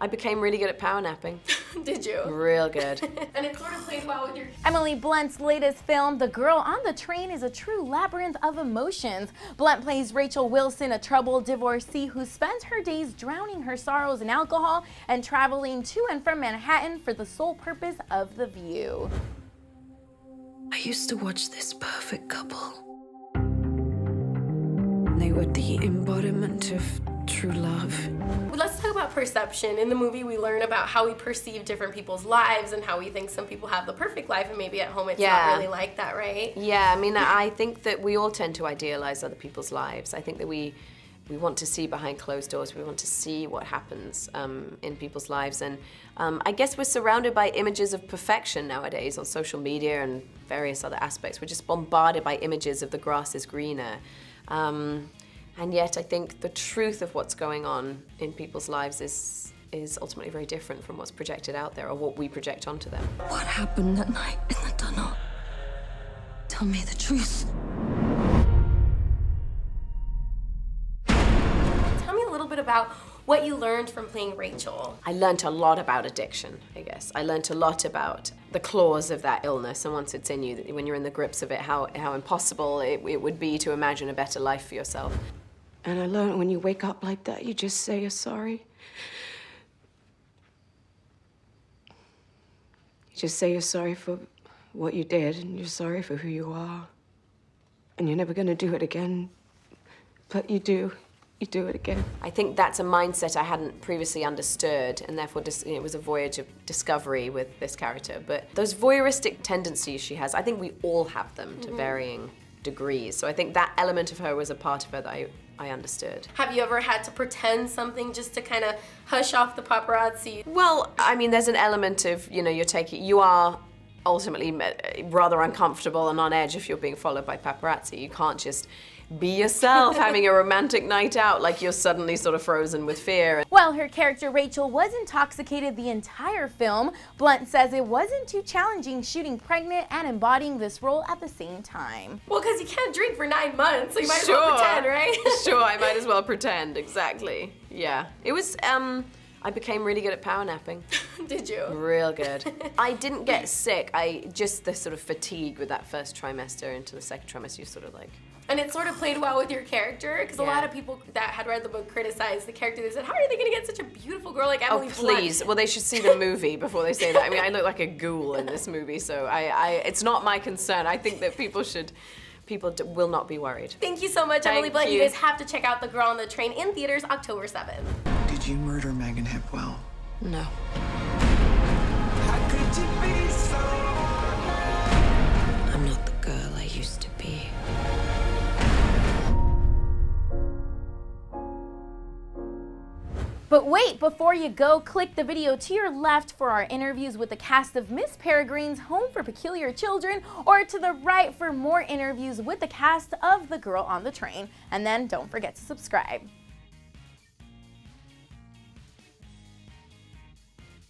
I became really good at power napping. Did you? Real good. And it sort of plays well with your... Emily Blunt's latest film, The Girl on the Train, is a true labyrinth of emotions. Blunt plays Rachel Wilson, a troubled divorcee who spends her days drowning her sorrows in alcohol and traveling to and from Manhattan for the sole purpose of the view. I used to watch this perfect couple. They were the embodiment of true love. Let's talk about perception. In the movie, we learn about how we perceive different people's lives and how we think some people have the perfect life and maybe at home it's not really like that, right? Yeah, I mean, I think that we all tend to idealize other people's lives. I think that we want to see behind closed doors. We want to see what happens in people's lives. And I guess we're surrounded by images of perfection nowadays on social media and various other aspects. We're just bombarded by images of the grass is greener. And yet I think the truth of what's going on in people's lives is ultimately very different from what's projected out there or what we project onto them. What happened that night in the tunnel? Tell me the truth. Tell me a little bit about what you learned from playing Rachel. I learned a lot about addiction, I guess. I learned a lot about the claws of that illness, and once it's in you, when you're in the grips of it, how impossible it would be to imagine a better life for yourself. And I learned when you wake up like that, you just say you're sorry. You just say you're sorry for what you did, and you're sorry for who you are. And you're never gonna do it again, but you do. You do it again. I think that's a mindset I hadn't previously understood, and therefore it was a voyage of discovery with this character. But those voyeuristic tendencies she has, I think we all have them to varying degrees. So I think that element of her was a part of her that I understood. Have you ever had to pretend something just to kind of hush off the paparazzi? Well, I mean, there's an element of, you are ultimately rather uncomfortable and on edge if you're being followed by paparazzi. You can't just be yourself having a romantic night out like you're suddenly sort of frozen with fear. While her character Rachel was intoxicated the entire film, Blunt says it wasn't too challenging shooting pregnant and embodying this role at the same time. Well, because you can't drink for 9 months, so you might as well pretend, right? Sure, I might as well pretend, exactly. Yeah. It was, I became really good at power napping. Did you? Real good. I didn't get sick, just the sort of fatigue with that first trimester into the second trimester, you sort of like... And it sort of played well with your character, because a lot of people that had read the book criticized the character. They said, how are they going to get such a beautiful girl like Emily Blunt? Oh, please. Well, they should see the movie before they say that. I mean, I look like a ghoul in this movie, so it's not my concern. I think that people will not be worried. Thank you so much, Emily Blunt. You guys have to check out The Girl on the Train in theaters October 7th. Did you murder Megan Hipwell? No. How could you be so... I'm not the girl I used to be. But wait, before you go, click the video to your left for our interviews with the cast of Miss Peregrine's Home for Peculiar Children, or to the right for more interviews with the cast of The Girl on the Train. And then don't forget to subscribe.